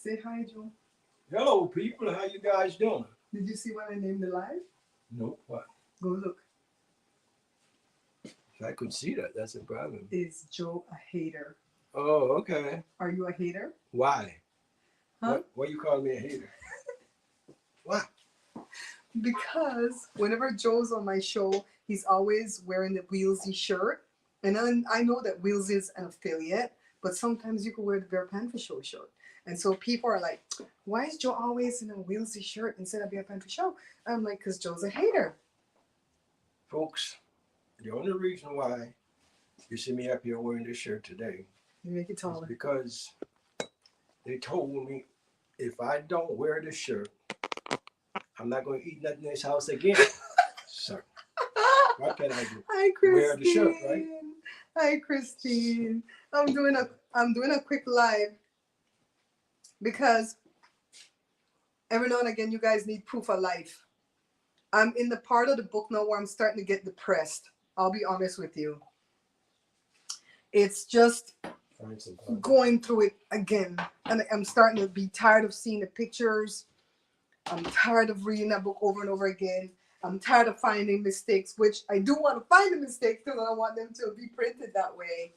Say hi, Joe. Hello, people. How you guys doing? Did you see what I named the live? Nope. What? Go look. If I could see that, that's a problem. Is Joe a hater? Oh, okay. Are you a hater? Why? Huh? What you calling me a hater? Why? Because whenever Joe's on my show, he's always wearing the Wheelsy shirt. And then I know that Wheels is an affiliate, but sometimes you can wear the Bear Panther Show shirt. And so people are like, why is Joe always in a Wheelsy shirt instead of Bear Panther Show? I'm like, because Joe's a hater. Folks, the only reason why you see me up here wearing this shirt today You make it is taller. because they told me if I don't wear this shirt, I'm not going to eat nothing in this house again. So, what can I do? Hi, Christine. Wear the shirt, right? Hi, Christine. I'm doing a quick live because every now and again you guys need proof of life. I'm in the part of the book now where I'm starting to get depressed. I'll be honest with you. It's just going through it again. And I'm starting to be tired of seeing the pictures. I'm tired of reading that book over and over again. I'm tired of finding mistakes, which I do want to find the mistakes because I want them to be printed that way.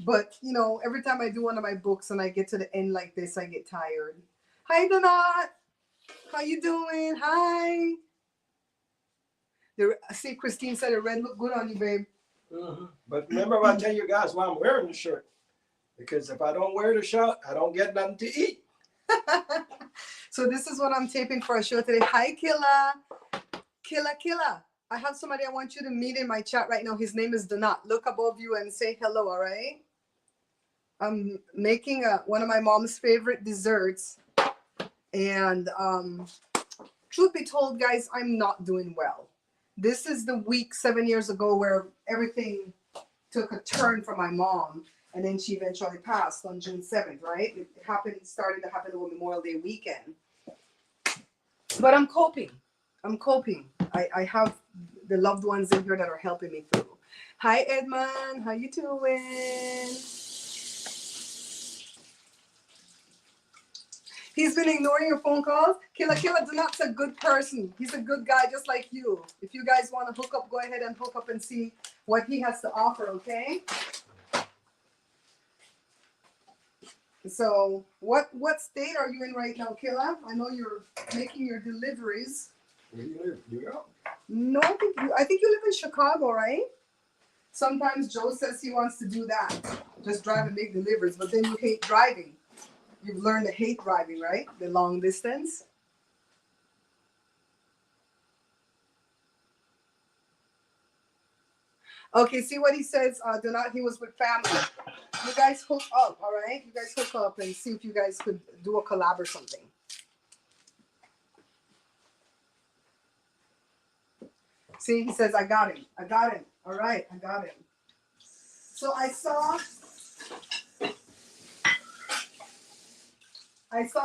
But, you know, every time I do one of my books and I get to the end like this, I get tired. Hi, Donat. How you doing? Hi. See, Christine said the red look good on you, babe. Mm-hmm. But remember what I tell you guys why I'm wearing the shirt. Because if I don't wear the shirt, I don't get nothing to eat. So this is what I'm taping for a show today. Hi, Killa. Killa. I have somebody I want you to meet in my chat right now. His name is Donat. Look above you and say hello, all right? I'm making one of my mom's favorite desserts. And truth be told, guys, I'm not doing well. This is the week 7 years ago where everything took a turn for my mom. And then she eventually passed on June 7th, right? It started to happen over Memorial Day weekend. But I'm coping. I have the loved ones in here that are helping me through. Hi, Edmund. How you doing? He's been ignoring your phone calls. Killa Donat's a good person. He's a good guy just like you. If you guys want to hook up, go ahead and hook up and see what he has to offer, okay? So what state are you in right now, Killa? I know you're making your deliveries. Where do you live? New York? No, I think you live in Chicago, right? Sometimes Joe says he wants to do that. Just drive and make deliveries, but then you hate driving. You've learned to hate driving, right? The long distance. Okay, see what he says, Donat, he was with family. You guys hook up, all right? You guys hook up and see if you guys could do a collab or something. See, he says, I got him. All right, I got him. So I saw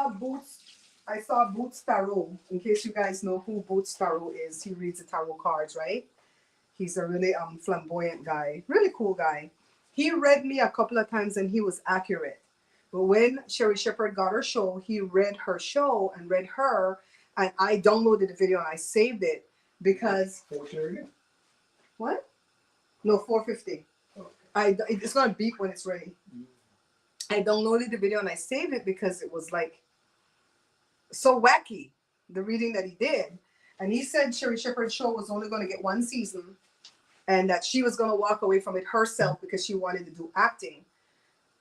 Boots Tarot. In case you guys know who Boots Tarot is, he reads the tarot cards, right? He's a really flamboyant guy, really cool guy. He read me a couple of times and he was accurate. But when Sherry Shepherd got her show, he read her show and read her, and I downloaded the video and I saved it because 4:30. What? No, 450. Okay. It's gonna beep when it's ready. I downloaded the video and I saved it because it was like so wacky, the reading that he did. And he said Sherry Shepherd's show was only going to get one season and that she was going to walk away from it herself because she wanted to do acting.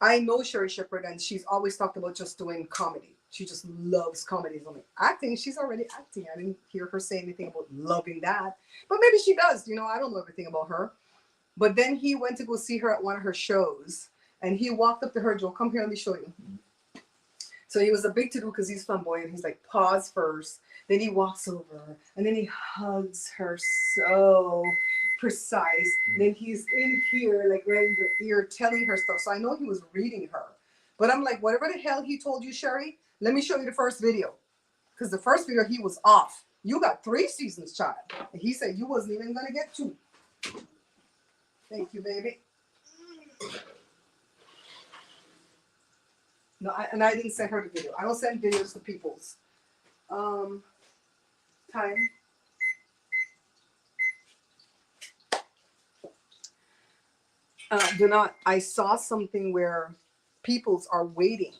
I know Sherry Shepherd and she's always talked about just doing comedy. She just loves comedy. I'm like, acting, she's already acting. I didn't hear her say anything about loving that. But maybe she does. You know, I don't know everything about her. But then he went to go see her at one of her shows. And he walked up to her, Joe, come here, let me show you. So he was a big to-do because he's flamboyant. He's like, pause first. Then he walks over. And then he hugs her so precise. Then he's in here, like right in her ear, telling her stuff. So I know he was reading her. But I'm like, whatever the hell he told you, Sherry, let me show you the first video. Because the first video, he was off. You got 3 seasons, child. And he said you wasn't even going to get 2. Thank you, baby. No, and I didn't send her the video. I don't send videos to people's. Time. Do not. I saw something where people's are waiting.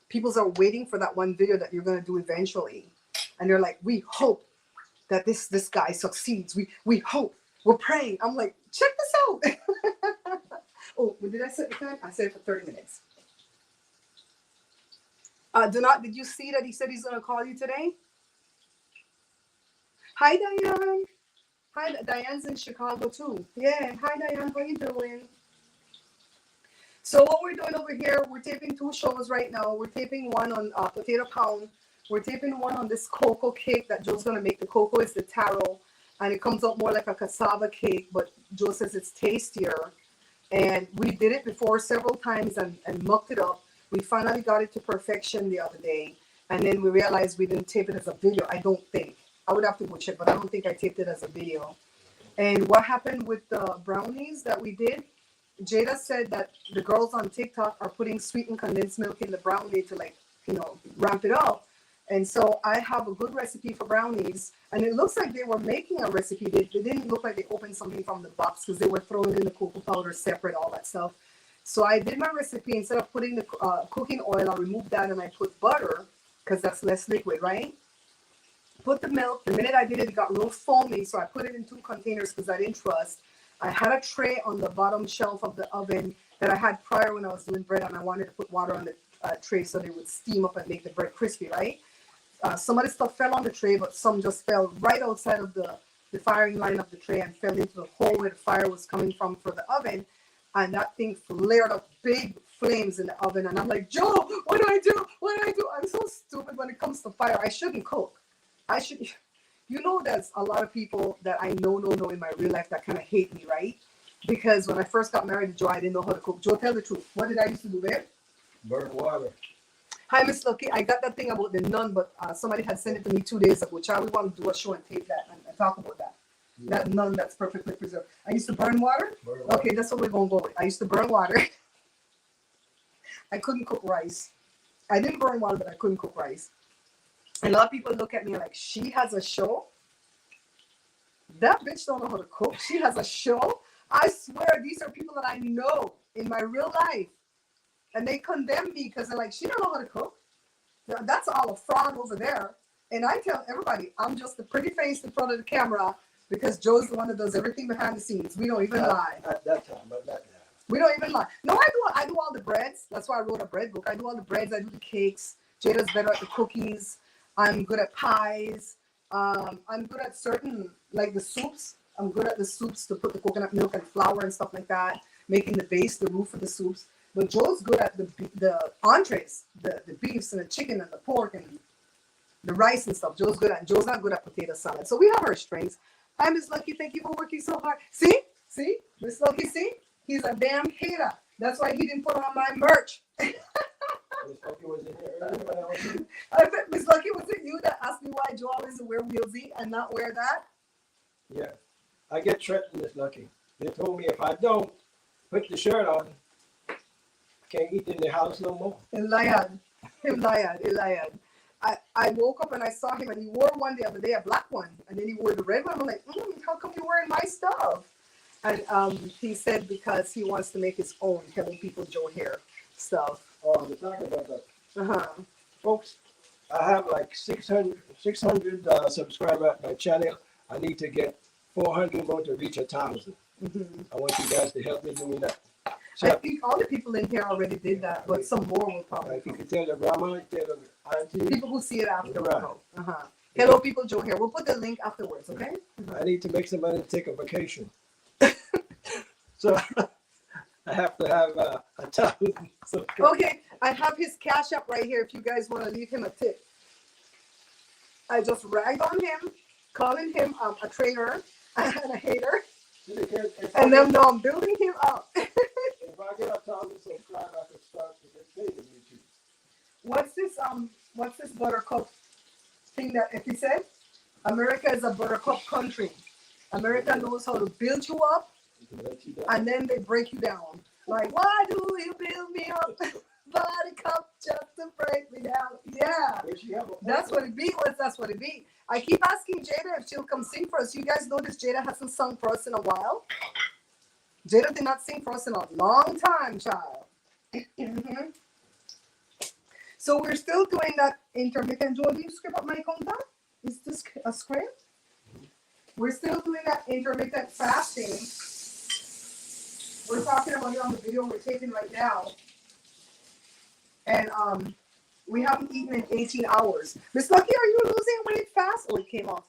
People's are waiting for that one video that you're gonna do eventually, and they're like, "We hope that this guy succeeds. We hope. We're praying." I'm like, check this out. Oh, when did I set the time? I set it for 30 minutes. Do not. Did you see that he said he's gonna call you today? Hi, Diane. Hi, Diane's in Chicago too. Yeah. Hi, Diane. How you doing? So what we're doing over here, we're taping 2 shows right now. We're taping one on potato pound. We're taping one on this cocoa cake that Joe's gonna make. The cocoa is the taro, and it comes out more like a cassava cake, but Joe says it's tastier. And we did it before several times and mucked it up. We finally got it to perfection the other day, and then we realized we didn't tape it as a video. I don't think. I would have to go check, but I don't think I taped it as a video. And what happened with the brownies that we did? Jada said that the girls on TikTok are putting sweetened condensed milk in the brownie to, like, ramp it up. And so I have a good recipe for brownies, and it looks like they were making a recipe. They didn't look like they opened something from the box because they were throwing in the cocoa powder separate, all that stuff. So I did my recipe. Instead of putting the cooking oil, I removed that and I put butter because that's less liquid, right? Put the milk. The minute I did it, it got real foamy, so I put it in 2 containers because I didn't trust. I had a tray on the bottom shelf of the oven that I had prior when I was doing bread, and I wanted to put water on the tray so they would steam up and make the bread crispy, right? Some of the stuff fell on the tray, but some just fell right outside of the firing line of the tray and fell into the hole where the fire was coming from for the oven. And that thing flared up big flames in the oven. And I'm like, Joe, what do I do? What do I do? I'm so stupid when it comes to fire. I shouldn't cook. There's a lot of people that I know in my real life that kind of hate me, right? Because when I first got married to Joe, I didn't know how to cook. Joe, tell the truth. What did I used to do there? Burn water. Hi, Miss Lucky. I got that thing about the nun, but somebody had sent it to me 2 days ago. Child, we want to do a show and tape that and talk about that. Yeah. That nun that's perfectly preserved. I used to burn water. Okay, that's what we're going to go with. I used to burn water. I couldn't cook rice. I didn't burn water, but I couldn't cook rice. And a lot of people look at me like, she has a show? That bitch don't know how to cook. She has a show? I swear, these are people that I know in my real life. And they condemn me because they're like, she don't know how to cook. That's all a fraud over there. And I tell everybody, I'm just the pretty face in front of the camera because Joe's the one that does everything behind the scenes. We don't even lie. At that time, but not now. We don't even lie. No, I do all the breads. That's why I wrote a bread book. I do all the breads. I do the cakes. Jada's better at the cookies. I'm good at pies. I'm good at certain, like the soups. I'm good at the soups to put the coconut milk and flour and stuff like that, making the base, the roof of the soups. But Joe's good at the entrees, the beefs and the chicken and the pork and the rice and stuff. Joe's not good at potato salad. So we have our strengths. Hi, Miss Lucky. Thank you for working so hard. See, Miss Lucky. See, he's a damn hater. That's why he didn't put on my merch. Miss Lucky was in here earlier. I bet Miss Lucky, was it you that asked me why Joe always wear wheelsy and not wear that? Yeah, I get threatened, Miss Lucky. They told me if I don't put the shirt on, I can't eat in the house no more. Eliad. I woke up and I saw him and he wore one the other day, a black one, and then he wore the red one. I'm like, how come you're wearing my stuff? And he said because he wants to make his own Hello People Joe hair stuff. Oh, we're talking about that. Uh-huh. Folks, I have like 600 subscribers at my channel. I need to get 400 more to reach 1,000. Mm-hmm. I want you guys to help me doing that. So, I think all the people in here already did that, but some more will probably. If you can tell the grandma, tell the auntie. People who see it after. Right. Uh-huh. Hello People Joe hair. We'll put the link afterwards, okay? I need to make some money to take a vacation. So I have to have 1,000. Okay, I have his Cash App right here if you guys want to leave him a tip. I just ragged on him, calling him a traitor and a hater. And then now I'm building him up. If I get 1,000 subscribers, I can start to get paid on YouTube. What's this buttercup thing that if he said? America is a buttercup country. America knows how to build you up and then they break you down. Like, why do you build me up? Buttercup. That's what it be. That's what it be. I keep asking Jada if she'll come sing for us. You guys notice Jada hasn't sung for us in a while? Jada did not sing for us in a long time, child. Mm-hmm. So we're still doing that intermittent. Joe, do you script up my contact? Is this a script? We're still doing that intermittent fasting. We're talking about it on the video we're taking right now. And we haven't eaten in 18 hours. Miss Lucky, are you losing weight fast? Oh, it came off.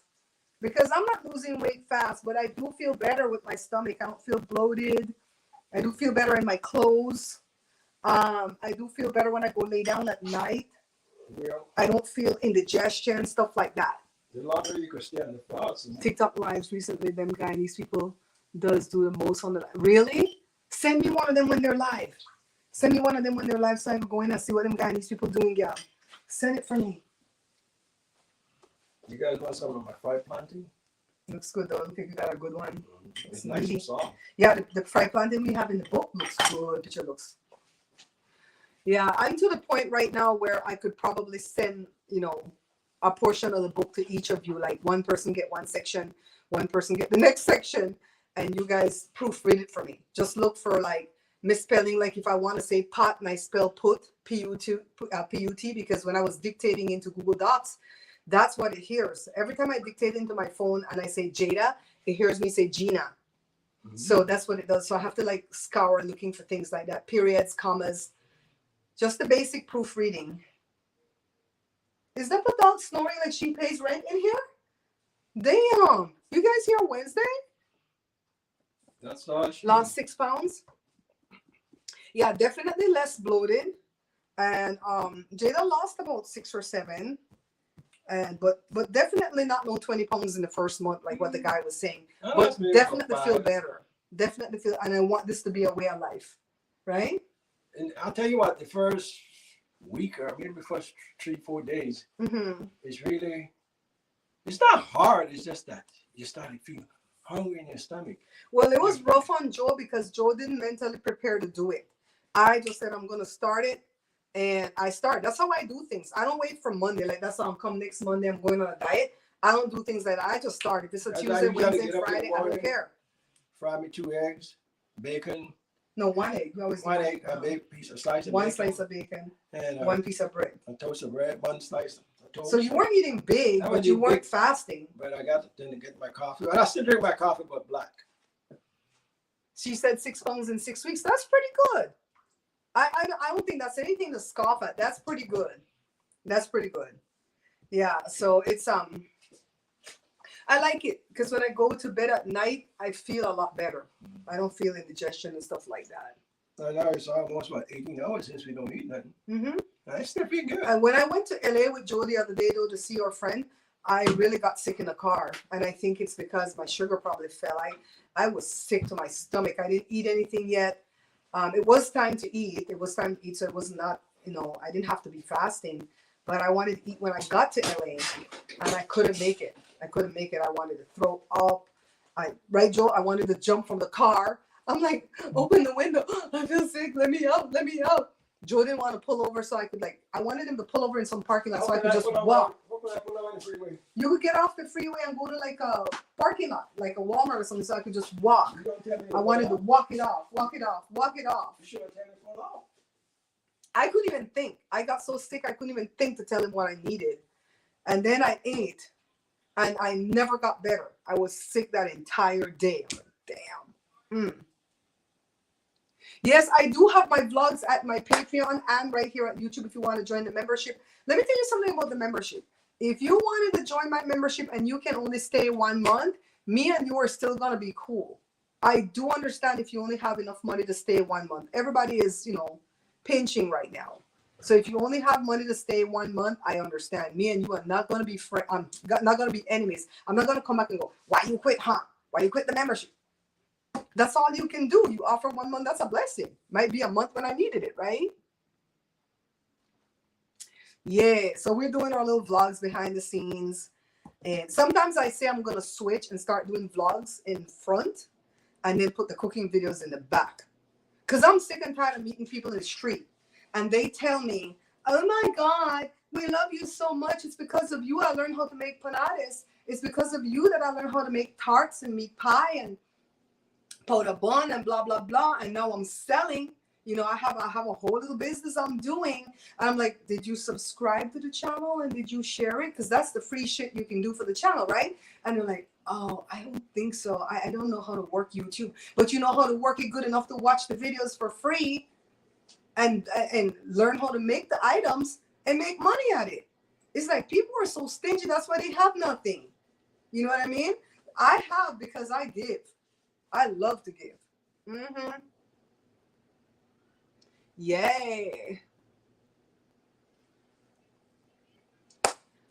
Because I'm not losing weight fast, but I do feel better with my stomach. I don't feel bloated. I do feel better in my clothes. I do feel better when I go lay down at night. Yeah. I don't feel indigestion, stuff like that. The longer you can stay on the fast. TikTok lives recently, them Guyanese people does do the most on the really? Send me one of them when they're live. Send me one of them when they're live so I can go in and see what them Guyanese people doing, yeah. Send it for me. You guys want some of my fried plantain? Looks good though. I think you got a good one. It's nice and soft. Yeah, the fried plantain we have in the book looks good. Picture looks. Yeah, I'm to the point right now where I could probably send, a portion of the book to each of you. Like one person get one section, one person get the next section, and you guys proofread it for me. Just look for like misspelling. Like if I want to say pot and I spell put, P-U-T, because when I was dictating into Google Docs, that's what it hears. Every time I dictate into my phone and I say Jada, it hears me say Gina. Mm-hmm. So that's what it does. So I have to like scour looking for things like that. Periods, commas, just the basic proofreading. Is that the dog snoring like she pays rent in here? Damn. You guys here Wednesday? That's not Lost 6 pounds? Yeah, definitely less bloated. And Jada lost about 6 or 7. And but definitely not no 20 pounds in the first month, like what the guy was saying. But definitely feel better. Definitely feel, and I want this to be a way of life, right? And I'll tell you what, the first week or maybe the first 3-4 days, it's not hard. It's just that you started feeling hungry in your stomach. Well, it was rough on Joe because Joe didn't mentally prepare to do it. I just said I'm gonna start it. And I start. That's how I do things. I don't wait for Monday. Like that's how I'm come next Monday. I'm going on a diet. I don't do things like that. I just start. If it's a Tuesday, Wednesday, Friday, I don't care. Fry me 2 eggs, bacon. No, 1 egg. You always 1 egg, a big piece of slice of one bacon. slice of bacon, and 1 piece of bread. A toast of bread, 1 slice of toast. So you weren't eating big, but you weren't fasting. But I got then to get my coffee. And I still drink my coffee, but black. She said 6 pounds in 6 weeks. That's pretty good. I don't think that's anything to scoff at. That's pretty good. That's pretty good. Yeah. So it's I like it because when I go to bed at night, I feel a lot better. I don't feel indigestion and stuff like that. I know it's almost about 18 hours since we don't eat nothing. Mm-hmm. I still feel good. And when I went to LA with Joe the other day though to see our friend, I really got sick in the car, and I think it's because my sugar probably fell. I was sick to my stomach. I didn't eat anything yet. It was time to eat. So it was not, I didn't have to be fasting, but I wanted to eat when I got to LA, and I couldn't make it. I wanted to throw up. Right, Joe? I wanted to jump from the car. I'm like, open the window. I feel sick. Let me out. Joe didn't want to pull over, so I wanted him to pull over in some parking lot so I could just walk. You could get off the freeway and go to like a parking lot, like a Walmart or something, so I could just walk. I wanted to walk it off. You should have taken it for long. I couldn't even think. I got so sick I couldn't even think to tell him what I needed. And then I ate, and I never got better. I was sick that entire day. I'm like, damn. Yes, I do have my vlogs at my Patreon and right here at YouTube if you want to join the membership. Let me tell you something about the membership. If you wanted to join my membership and you can only stay 1 month, me and you are still going to be cool. I do understand if you only have enough money to stay 1 month. Everybody is, pinching right now. So if you only have money to stay 1 month, I understand. Me and you are not going to be friends. I'm not going to be enemies. I'm not going to come back and go, why you quit, huh? Why you quit the membership? That's all you can do. You offer 1 month. That's a blessing. Might be a month when I needed it, right? Yeah. So we're doing our little vlogs behind the scenes. And sometimes I say I'm going to switch and start doing vlogs in front and then put the cooking videos in the back. Because I'm sick and tired of meeting people in the street. And they tell me, oh my God, We love you so much. It's because of you I learned how to make panades. It's because of you that I learned how to make tarts and meat pie and powder bun and blah blah blah. And now I'm selling. You know, I have a whole little business I'm doing. And I'm like, did you subscribe to the channel and did you share it? Because that's the free shit you can do for the channel, right? And they're like, oh, I don't think so. I don't know how to work YouTube, but you know how to work it good enough to watch the videos for free and learn how to make the items and make money at it. It's like people are so stingy. That's why they have nothing. You know what I mean? I have because I give. I love to give. Mm-hmm. Yay.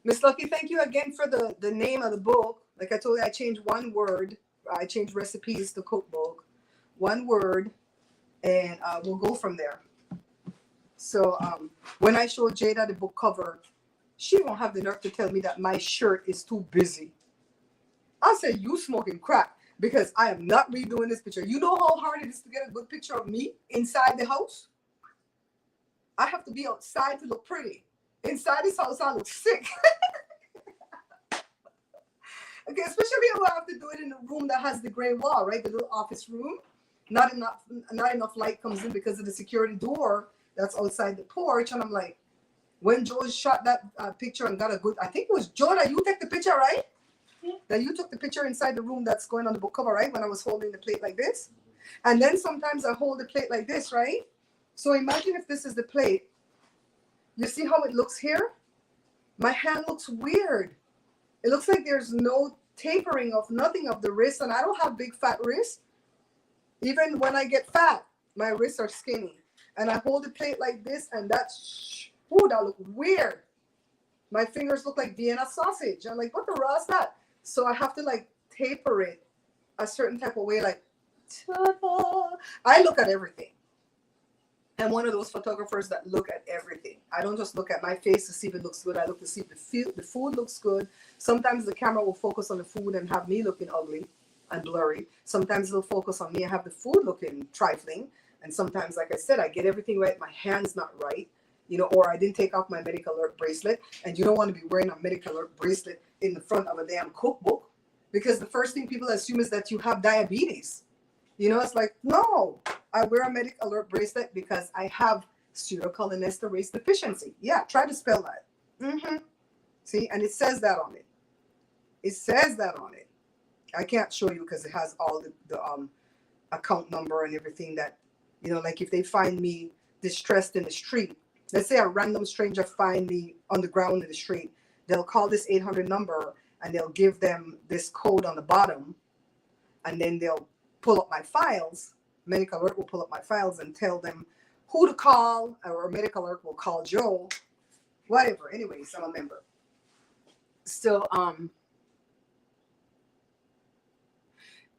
Miss Lucky, thank you again for the name of the book. Like I told you, I changed one word. I changed recipes to cookbook. One word, and we'll go from there. So when I show Jada the book cover, she won't have the nerve to tell me that my shirt is too busy. I say, you smoking crack, because I am not redoing this picture. You know how hard it is to get a good picture of me inside the house? I have to be outside to look pretty. Inside this house, I look sick. Okay, especially if I have to do it in a room that has the gray wall, right? The little office room. Not enough light comes in because of the security door that's outside the porch. And I'm like, when Joe shot that picture and got a good, I think it was Joe that you took the picture, right? Yeah. That you took the picture inside the room that's going on the book cover, right? When I was holding the plate like this. And then sometimes I hold the plate like this, right? So imagine if this is the plate. You see how it looks here? My hand looks weird. It looks like there's no tapering of nothing of the wrist, and I don't have big fat wrists. Even when I get fat, my wrists are skinny. And I hold the plate like this, and that's, ooh, that look weird. My fingers look like Vienna sausage. I'm like, what the hell is that? So I have to like taper it a certain type of way, like, ta-da. I look at everything. I'm one of those photographers that look at everything. I don't just look at my face to see if it looks good. I look to see if the food looks good. Sometimes the camera will focus on the food and have me looking ugly and blurry. Sometimes it'll focus on me and have the food looking trifling. And sometimes, like I said, I get everything right. My hand's not right, you know, or I didn't take off my medical alert bracelet. And you don't want to be wearing a medical alert bracelet in the front of a damn cookbook, because the first thing people assume is that you have diabetes. You know, it's like, no, I wear a medical alert bracelet because I have pseudocholinesterase deficiency. Yeah, try to spell that. Mm-hmm. See, and it says that on it. It says that on it. I can't show you because it has all the account number and everything that, you know, like if they find me distressed in the street, let's say a random stranger find me on the ground in the street, they'll call this 800 number and they'll give them this code on the bottom, and then they'll pull up my files. Medical alert will pull up my files and tell them who to call, or medical alert will call Joe, whatever. Anyways, I'm a member. Still,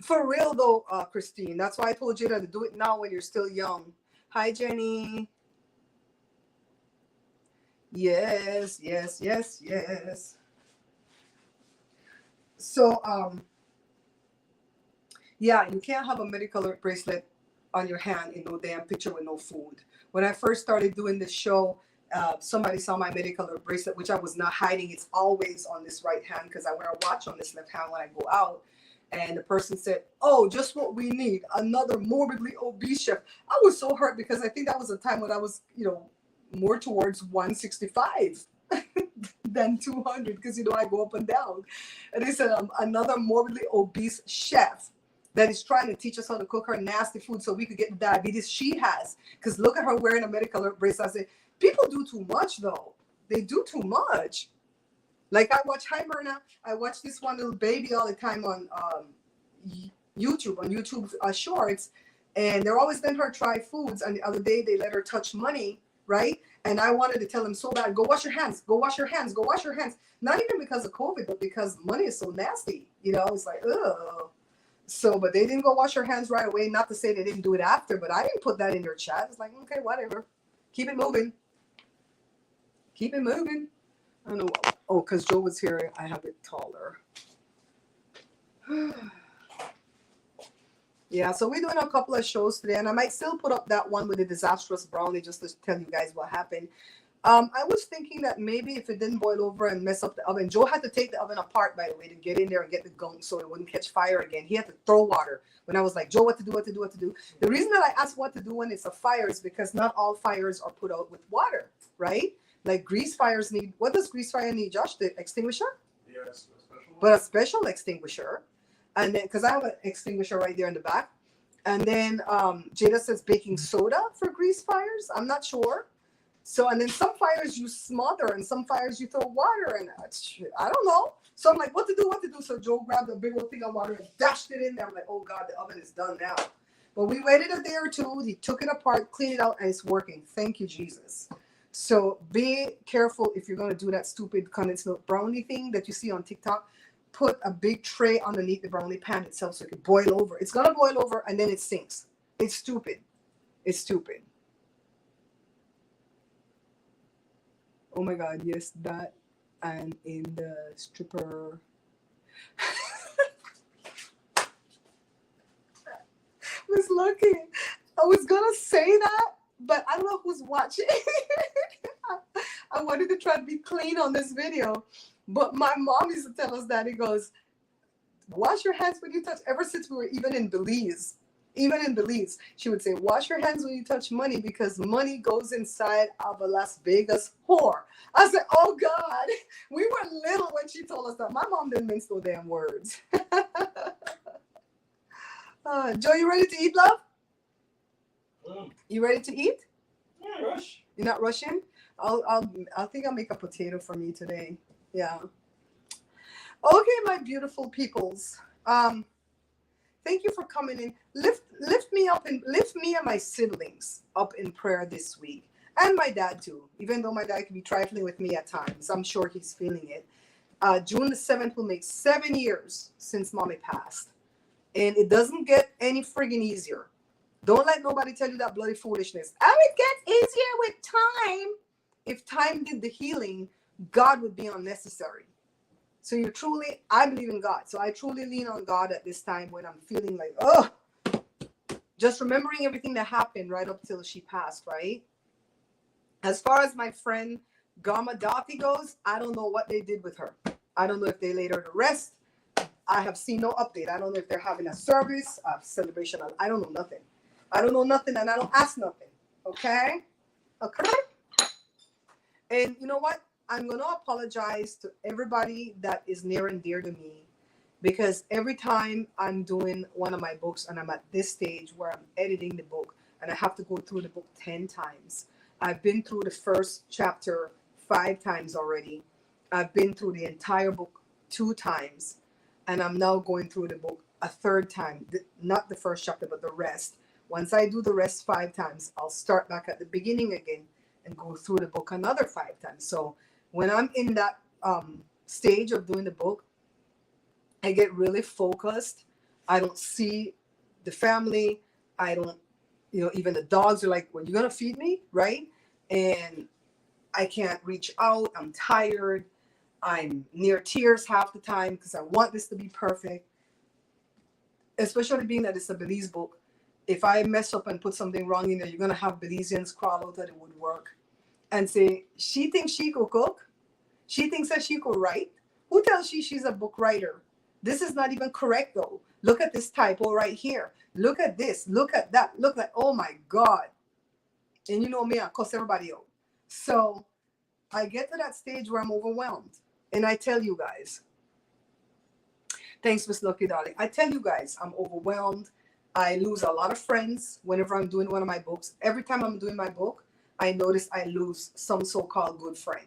for real though, Christine, that's why I told you to do it now when you're still young. Hi, Jenny. Yes, yes, yes, yes. So, yeah, you can't have a medical alert bracelet on your hand in no damn picture with no food. When I first started doing this show, somebody saw my medical alert bracelet, which I was not hiding. It's always on this right hand because I wear a watch on this left hand when I go out. And the person said, oh, just what we need, another morbidly obese chef. I was so hurt because I think that was a time when I was, you know, more towards 165 than 200 because, you know, I go up and down. And they said, another morbidly obese chef that is trying to teach us how to cook her nasty food so we could get the diabetes she has. Because look at her wearing a medical alert bracelet. I said, people do too much, though. They do too much. Like I watch, hi Myrna, I watch this one little baby all the time on YouTube Shorts. And they're always letting her try foods. And the other day they let her touch money, right? And I wanted to tell them so bad, go wash your hands, go wash your hands, go wash your hands. Not even because of COVID, but because money is so nasty. You know, it's like, ugh. So, but they didn't go wash their hands right away. Not to say they didn't do it after, but I didn't put that in their chat. It's like, okay, whatever. Keep it moving. Keep it moving. I don't know. Oh, because Joe was here, I have it taller. Yeah, so we're doing a couple of shows today, and I might still put up that one with the disastrous brownie just to tell you guys what happened. I was thinking that maybe if it didn't boil over and mess up the oven, Joe had to take the oven apart, by the way, to get in there and get the gunk so it wouldn't catch fire again. He had to throw water. When I was like, Joe, what to do, what to do, what to do. The reason that I asked what to do when it's a fire is because not all fires are put out with water, right? Like grease fires need, what does grease fire need, Josh? The extinguisher? Yes, a special one. But a special extinguisher. And then, because I have an extinguisher right there in the back. And then Jada says baking soda for grease fires. I'm not sure. So, and then some fires you smother and some fires you throw water in. I don't know. So I'm like, what to do, what to do? So Joe grabbed a big old thing of water and dashed it in there. I'm like, oh God, the oven is done now. But we waited a day or two. He took it apart, cleaned it out, and it's working. Thank you, Jesus. So be careful if you're going to do that stupid condensed milk brownie thing that you see on TikTok. Put a big tray underneath the brownie pan itself so it can boil over. It's going to boil over and then it sinks. It's stupid. It's stupid. Oh my God, yes, that and in the stripper. Miss Lucky, I was gonna say that, but I don't know who's watching. I wanted to try to be clean on this video, but my mom used to tell us that. He goes, wash your hands when you touch, ever since we were even in Belize, she would say, wash your hands when you touch money because money goes inside of a Las Vegas whore. I said, oh God, we were little when she told us that. My mom didn't mince no damn words. Joe, you ready to eat, love? You ready to eat? Yeah, rush. You're not rushing? I think I'll make a potato for me today. Yeah. Okay, my beautiful peoples. Thank you for coming in. Lift me up and lift me and my siblings up in prayer this week. And my dad too. Even though my dad can be trifling with me at times. I'm sure he's feeling it. June the 7th will make 7 years since mommy passed. And it doesn't get any friggin' easier. Don't let nobody tell you that bloody foolishness. Oh, it gets easier with time. If time did the healing, God would be unnecessary. So I believe in God. So I truly lean on God at this time when I'm feeling like, oh, just remembering everything that happened right up till she passed, right? As far as my friend Gama Dottie goes, I don't know what they did with her. I don't know if they laid her to rest. I have seen no update. I don't know if they're having a service, a celebration. I don't know nothing. I don't know nothing and I don't ask nothing. Okay? Okay? And you know what? I'm going to apologize to everybody that is near and dear to me because every time I'm doing one of my books and I'm at this stage where I'm editing the book and I have to go through the book 10 times. I've been through the first chapter 5 times already. I've been through the entire book 2 times and I'm now going through the book a 3rd time. Not the first chapter, but the rest. Once I do the rest 5 times, I'll start back at the beginning again and go through the book another 5 times. So when I'm in that stage of doing the book, I get really focused. I don't see the family. I don't, even the dogs are like, well, you're going to feed me, right? And I can't reach out. I'm tired. I'm near tears half the time because I want this to be perfect. Especially being that it's a Belize book. If I mess up and put something wrong in there, you're going to have Belizeans crawl out of the woodwork and say, she thinks she could cook. She thinks that she could write. Who tells she's a book writer? This is not even correct, though. Look at this typo right here. Look at this. Look at that. Look at, oh, my God. And you know me, I cuss everybody out. So I get to that stage where I'm overwhelmed. And I tell you guys, thanks, Miss Lucky Darling. I tell you guys, I'm overwhelmed. I lose a lot of friends whenever I'm doing one of my books. Every time I'm doing my book, I notice I lose some so-called good friend.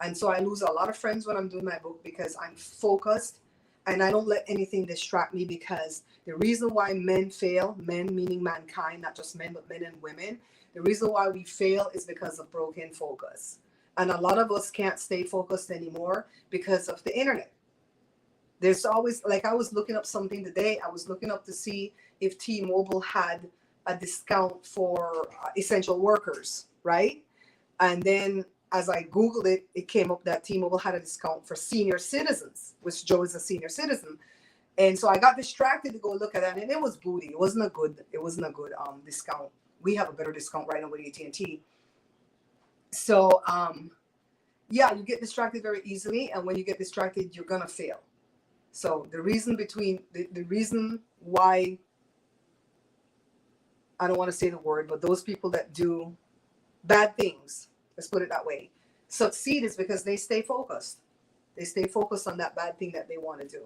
And so I lose a lot of friends when I'm doing my book because I'm focused and I don't let anything distract me because the reason why men fail, men meaning mankind, not just men, but men and women, the reason why we fail is because of broken focus. And a lot of us can't stay focused anymore because of the internet. There's always, like I was looking up something today, I was looking up to see if T-Mobile had a discount for essential workers, right? And then as I Googled it, it came up that T-Mobile had a discount for senior citizens, which Joe is a senior citizen. And so I got distracted to go look at that, and it was booty. It wasn't a good discount. We have a better discount right now with AT&T. So yeah, you get distracted very easily, and when you get distracted, you're gonna fail. So the reason between the reason why I don't want to say the word, but those people that do bad things, let's put it that way, succeed is because they stay focused. They stay focused on that bad thing that they want to do.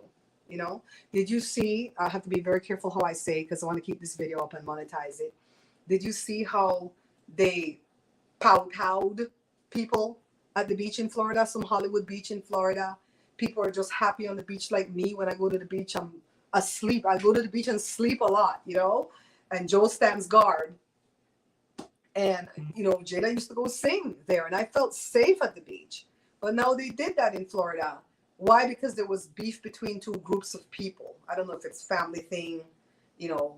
You know, did you see? I have to be very careful how I say because I want to keep this video up and monetize it. Did you see how they powed people at the beach in Florida, some Hollywood beach in Florida? People are just happy on the beach like me. When I go to the beach, I'm asleep. I go to the beach and sleep a lot, you know? And Joe stands guard. And, you know, Jada used to go sing there, and I felt safe at the beach. But now they did that in Florida. Why? Because there was beef between two groups of people. I don't know if it's family thing, you know,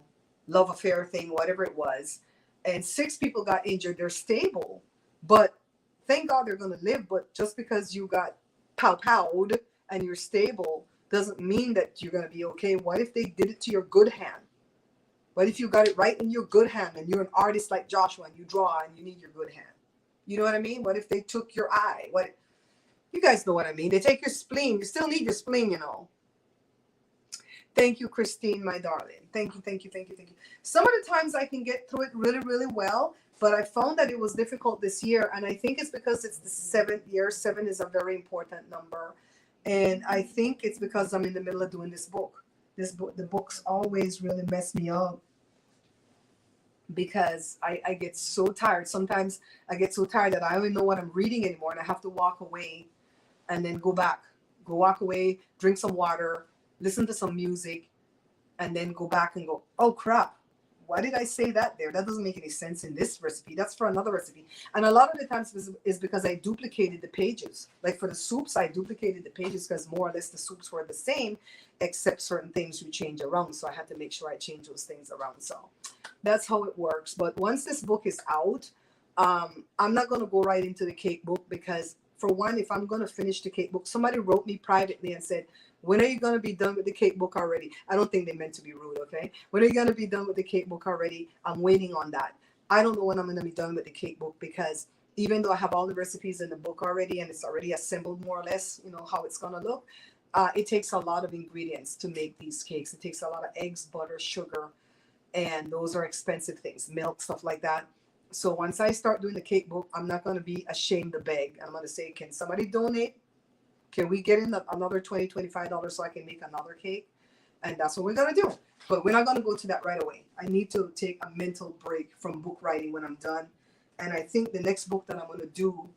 love affair thing, whatever it was. And 6 people got injured. They're stable, but thank God they're going to live. But just because you got powed and you're stable doesn't mean that you're going to be okay. What if they did it to your good hand? What if you got it right in your good hand and you're an artist like Joshua and you draw and you need your good hand? You know what I mean? What if they took your eye? What? You guys know what I mean. They take your spleen. You still need your spleen, you know. Thank you, Christine, my darling. Thank you, thank you, thank you, thank you. Some of the times I can get through it really, really well, but I found that it was difficult this year. And I think it's because it's the 7th year. 7 is a very important number. And I think it's because I'm in the middle of doing this book. This book, the books always really mess me up because I get so tired. Sometimes I get so tired that I don't even know what I'm reading anymore. And I have to walk away and then go walk away, drink some water, listen to some music, and then go back and go, oh crap, why did I say that there? That doesn't make any sense in this recipe. That's for another recipe. And a lot of the times is because I duplicated the pages. Like for the soups, I duplicated the pages because more or less the soups were the same, except certain things we change around. So I had to make sure I change those things around. So that's how it works. But once this book is out, I'm not going to go right into the cake book because, for one, if I'm going to finish the cake book, somebody wrote me privately and said, when are you going to be done with the cake book already? I don't think they meant to be rude, okay? When are you going to be done with the cake book already? I'm waiting on that. I don't know when I'm going to be done with the cake book because even though I have all the recipes in the book already and it's already assembled more or less, you know, how it's going to look, it takes a lot of ingredients to make these cakes. It takes a lot of eggs, butter, sugar, and those are expensive things, milk, stuff like that. So once I start doing the cake book, I'm not going to be ashamed to beg. I'm going to say, can somebody donate? Can we get in another $20, $25 so I can make another cake? And that's what we're going to do. But we're not going to go to that right away. I need to take a mental break from book writing when I'm done. And I think the next book that I'm going to do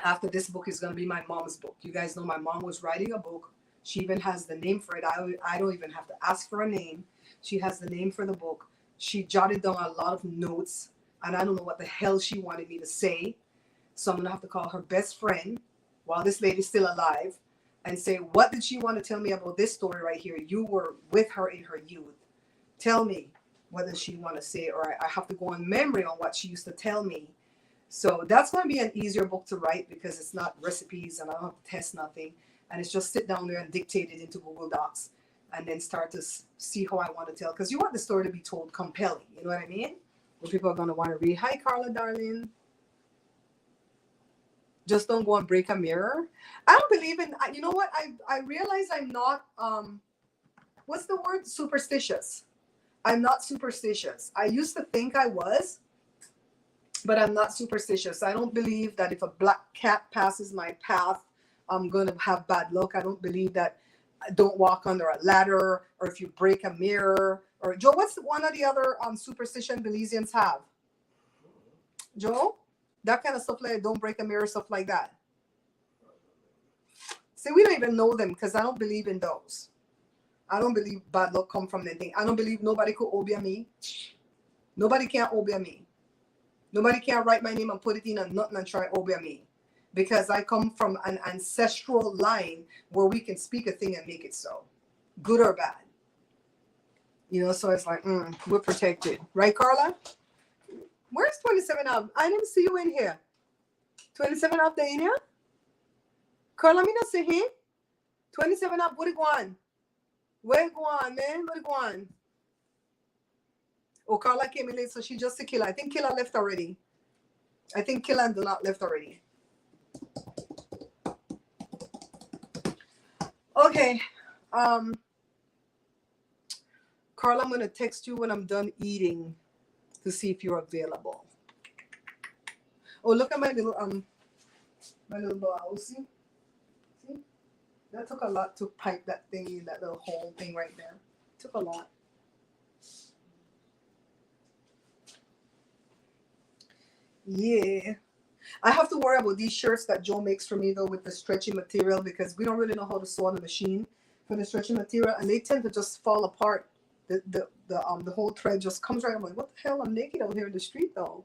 after this book is going to be my mom's book. You guys know my mom was writing a book. She even has the name for it. I don't even have to ask for a name. She has the name for the book. She jotted down a lot of notes. And I don't know what the hell she wanted me to say. So I'm going to have to call her best friend while this lady's still alive and say, what did she want to tell me about this story right here? You were with her in her youth. Tell me, what does she want to say? Or I have to go on memory on what she used to tell me. So that's going to be an easier book to write because it's not recipes and I don't have to test nothing. And it's just sit down there and dictate it into Google Docs and then start to see how I want to tell. Because you want the story to be told compelling. You know what I mean? Where people are going to want to read. Hi, Carla, darling. Just don't go and break a mirror. I don't believe in, you know what? I realize I'm not, what's the word? Superstitious. I'm not superstitious. I used to think I was, but I'm not superstitious. I don't believe that if a black cat passes my path, I'm going to have bad luck. I don't believe that don't walk under a ladder or if you break a mirror. Or Joe, what's one of the other superstition Belizeans have? Joe? That kind of stuff like don't break a mirror, stuff like that. See, we don't even know them because I don't believe in those. I don't believe bad luck come from anything. I don't believe nobody could obey me. Nobody can obey me. Nobody can write my name and put it in a nothing and try obey me. Because I come from an ancestral line where we can speak a thing and make it so. Good or bad. You know, so it's like, we're protected. Right, Carla? Where's 27 up? I didn't see you in here. 27 up there in here? Carla, me not see him. 27 up, what it going? Where it going, man? What it going? Oh, Carla came in late, so she just a killer. I think Killer left already. I think Kill and Do Not left already. Okay. Carla, I'm gonna text you when I'm done eating to see if you're available. Oh, look at my little blouse. See? That took a lot to pipe that thing in, that little hole thing right there. Took a lot. Yeah. I have to worry about these shirts that Joe makes for me though with the stretchy material, because we don't really know how to sew on the machine for the stretchy material, and they tend to just fall apart. The whole thread just comes right. I'm like, what the hell? I'm naked out here in the street though.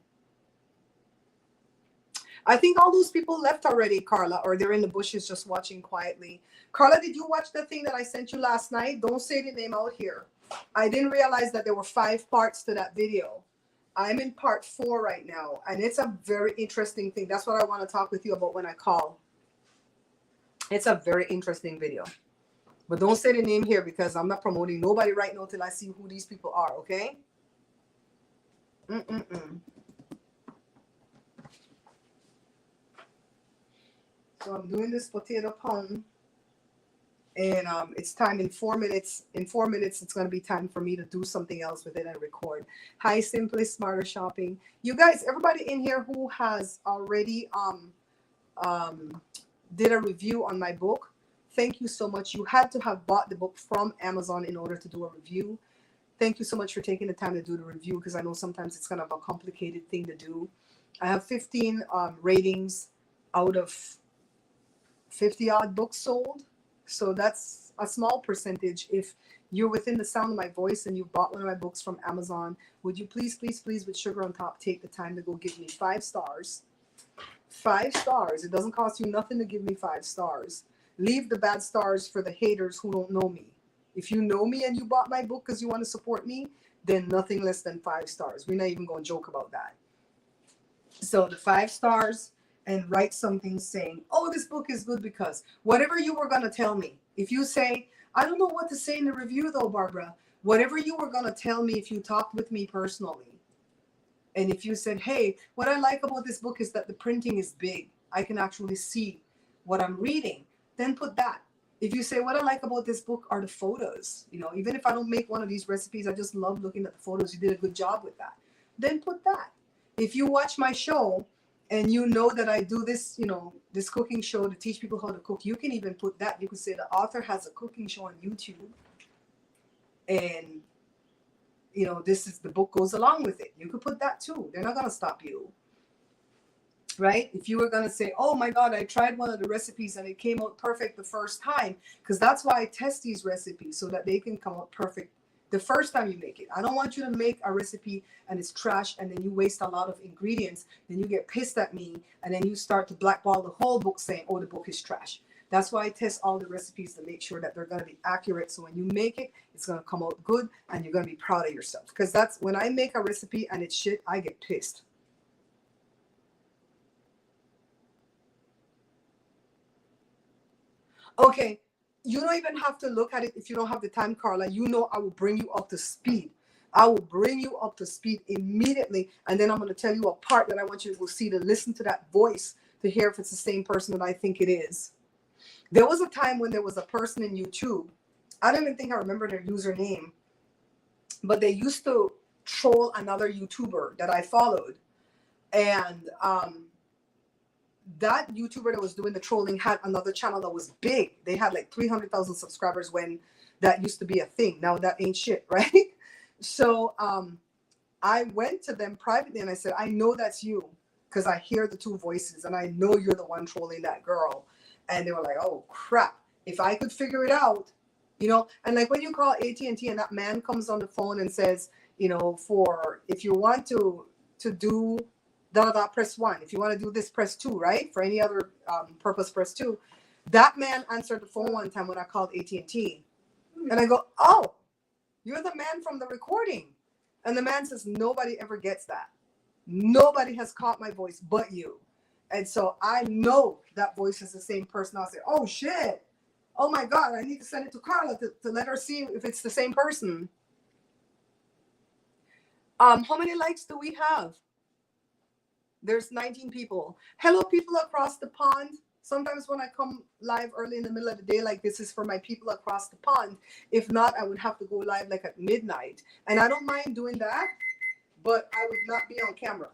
I think all those people left already, Carla, or they're in the bushes just watching quietly. Carla, did you watch the thing that I sent you last night? Don't say the name out here. I didn't realize that there were 5 parts to that video. I'm in part 4 right now, and it's a very interesting thing. That's what I want to talk with you about when I call. It's a very interesting video. But don't say the name here, because I'm not promoting nobody right now till I see who these people are, okay? So I'm doing this potato pun, and it's time in 4 minutes. In 4 minutes, it's going to be time for me to do something else with it and record. Hi, Simply Smarter Shopping. You guys, everybody in here who has already did a review on my book, thank you so much. You had to have bought the book from Amazon in order to do a review. Thank you so much for taking the time to do the review, because I know sometimes it's kind of a complicated thing to do. I have 15 ratings out of 50 odd books sold. So that's a small percentage. If you're within the sound of my voice and you bought one of my books from Amazon, would you please, please, please, with sugar on top, take the time to go give me 5 stars. 5 stars. It doesn't cost you nothing to give me 5 stars. Leave the bad stars for the haters who don't know me. If you know me and you bought my book because you want to support me, then nothing less than 5 stars. We're not even going to joke about that. So the 5 stars, and write something saying, oh, this book is good because whatever you were going to tell me. If you say, I don't know what to say in the review though, Barbara, whatever you were going to tell me if you talked with me personally. And if you said, hey, what I like about this book is that the printing is big. I can actually see what I'm reading. Then put that. If you say, what I like about this book are the photos. You know, even if I don't make one of these recipes, I just love looking at the photos. You did a good job with that. Then put that. If you watch my show and you know that I do this, you know, this cooking show to teach people how to cook, you can even put that. You could say the author has a cooking show on YouTube. And you know, this is the book goes along with it. You could put that too. They're not going to stop you. Right? If you were going to say, oh my God, I tried one of the recipes and it came out perfect the first time, because that's why I test these recipes so that they can come out perfect the first time you make it. I don't want you to make a recipe and it's trash and then you waste a lot of ingredients. Then you get pissed at me and then you start to blackball the whole book saying, oh, the book is trash. That's why I test all the recipes to make sure that they're going to be accurate. So when you make it, it's going to come out good and you're going to be proud of yourself. Because that's when I make a recipe and it's shit, I get pissed. Okay, you don't even have to look at it if you don't have the time, Carla. You know I will bring you up to speed. I will bring you up to speed immediately. And then I'm going to tell you a part that I want you to go see, to listen to that voice, to hear if it's the same person that I think it is. There was a time when there was a person in YouTube. I don't even think I remember their username. But they used to troll another YouTuber that I followed. And that YouTuber that was doing the trolling had another channel that was big. They had like 300,000 subscribers when that used to be a thing. Now that ain't shit, right? So I went to them privately and I said, I know that's you because I hear the 2 voices and I know you're the one trolling that girl. And they were like, oh crap, if I could figure it out, you know. And like when you call AT&T and that man comes on the phone and says, you know, for if you want to do press 1. If you want to do this, press 2, right? For any other purpose, press 2. That man answered the phone one time when I called AT&T. And I go, oh, you're the man from the recording. And the man says, nobody ever gets that. Nobody has caught my voice but you. And so I know that voice is the same person. I'll say, oh shit. Oh my God, I need to send it to Carla to let her see if it's the same person. How many likes do we have? There's 19 people. Hello, people across the pond. Sometimes when I come live early in the middle of the day, like this is for my people across the pond. If not, I would have to go live like at midnight. And I don't mind doing that, but I would not be on camera.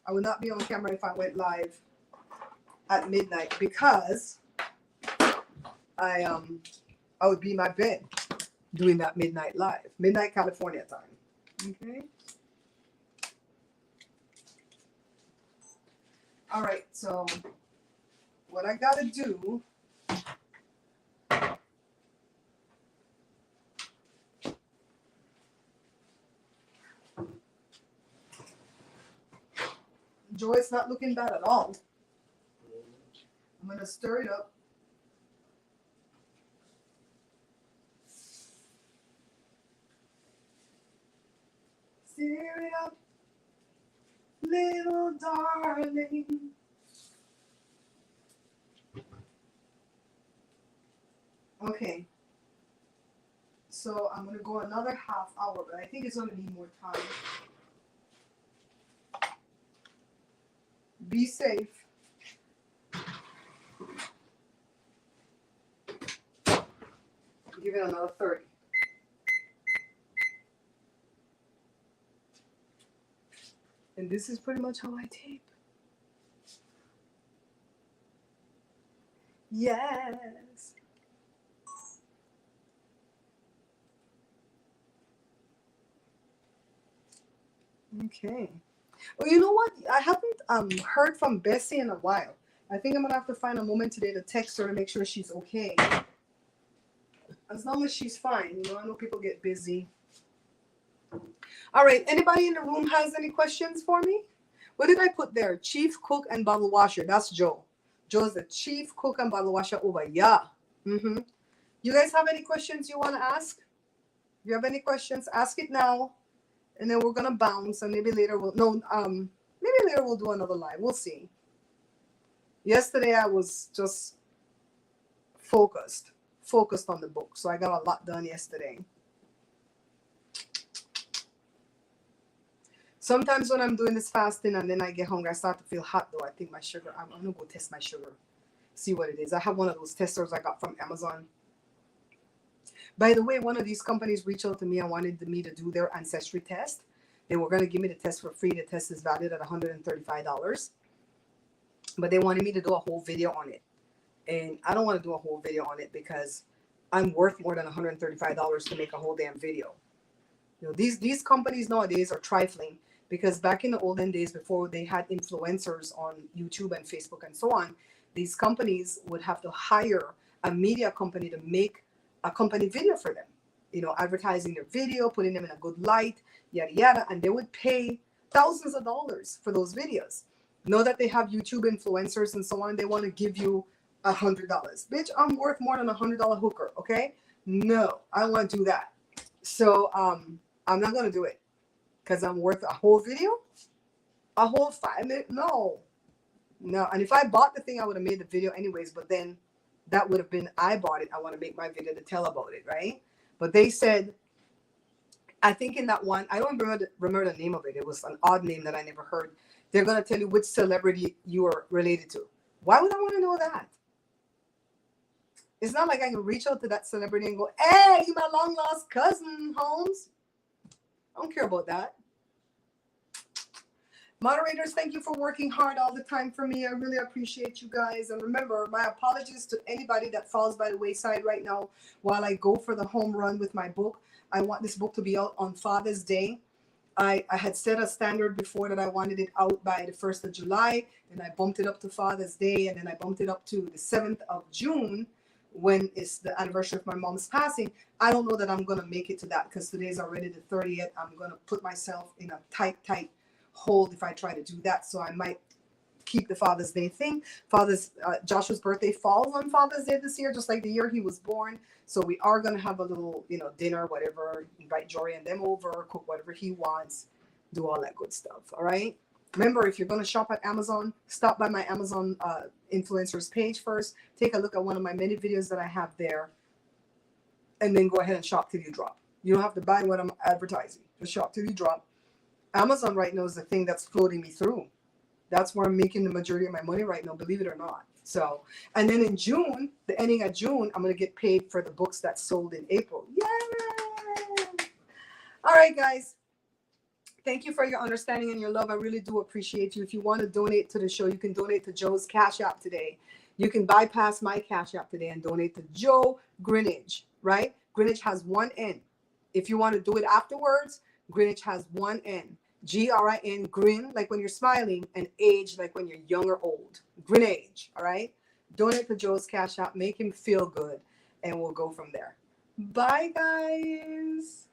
I would not be on camera if I went live at midnight because I would be in my bed doing that midnight live. Midnight California time. Okay. All right, so what I gotta do, Joy, it's not looking bad at all. I'm gonna stir it up. Stir it up, little darling. Okay. So I'm gonna go another half hour, but I think it's gonna need more time. Be safe. Give it another 30. And this is pretty much how I tape. Yes. Okay. Well, you know what? I haven't heard from Bessie in a while. I think I'm gonna have to find a moment today to text her to make sure she's okay. As long as she's fine, you know. I know people get busy. All right. Anybody in the room has any questions for me? What did I put there? Chief cook and bottle washer. That's Joe. Joe's the chief cook and bottle washer over. Yeah. Mm-hmm. You guys have any questions you want to ask? If you have any questions, ask it now. And then we're gonna bounce, and maybe later we'll maybe later we'll do another live. We'll see. Yesterday I was just focused on the book, so I got a lot done yesterday. Sometimes when I'm doing this fasting and then I get hungry, I start to feel hot though. I think my sugar. I'm gonna go test my sugar, see what it is. I have one of those testers I got from Amazon. By the way, one of these companies reached out to me and wanted me to do their ancestry test. They were going to give me the test for free. The test is valued at $135. But they wanted me to do a whole video on it. And I don't want to do a whole video on it because I'm worth more than $135 to make a whole damn video. You know, these companies nowadays are trifling because back in the olden days before they had influencers on YouTube and Facebook and so on, these companies would have to hire a media company to make a company video for them, you know, advertising their video, putting them in a good light, yada yada, and they would pay thousands of dollars for those videos. Know that they have YouTube influencers and so on. They want to give you $100. Bitch, I'm worth more than $100 hooker. Okay, no, I don't want to do that. So I'm not gonna do it because I'm worth a whole video, a whole 5 minutes. No. And if I bought the thing, I would have made the video anyways. But then that would have been, I bought it. I want to make my video to tell about it, right? But they said, I think in that one, I don't remember the name of it. It was an odd name that I never heard. They're going to tell you which celebrity you are related to. Why would I want to know that? It's not like I can reach out to that celebrity and go, hey, you my long lost cousin, Holmes. I don't care about that. Moderators, thank you for working hard all the time for me. I really appreciate you guys. And remember, my apologies to anybody that falls by the wayside right now while I go for the home run with my book. I want this book to be out on Father's Day. I had set a standard before that I wanted it out by the 1st of July. And I bumped it up to Father's Day. And then I bumped it up to the 7th of June when it's the anniversary of my mom's passing. I don't know that I'm going to make it to that because today's already the 30th. I'm going to put myself in a tight hold if I try to do that. So I might keep the Father's Day thing. Joshua's birthday falls on Father's Day this year, just like the year he was born. So we are going to have a little, dinner, whatever, invite Jory and them over, cook whatever he wants, do all that good stuff. All right. Remember, if you're going to shop at Amazon, stop by my Amazon influencers page first. Take a look at one of my many videos that I have there. And then go ahead and shop till you drop. You don't have to buy what I'm advertising. Just shop till you drop. Amazon right now is the thing that's floating me through. That's where I'm making the majority of my money right now, believe it or not. So, and then in June, the ending of June, I'm going to get paid for the books that sold in April. Yeah. All right, guys. Thank you for your understanding and your love. I really do appreciate you. If you want to donate to the show, you can donate to Joe's Cash App today. You can bypass my Cash App today and donate to Joe Greenidge, right? Greenidge has one N. If you want to do it afterwards, Greenidge has one N. Grin, grin, like when you're smiling, and age, like when you're young or old. Greenidge, all right? Donate to Joe's Cash App. Make him feel good, and we'll go from there. Bye, guys.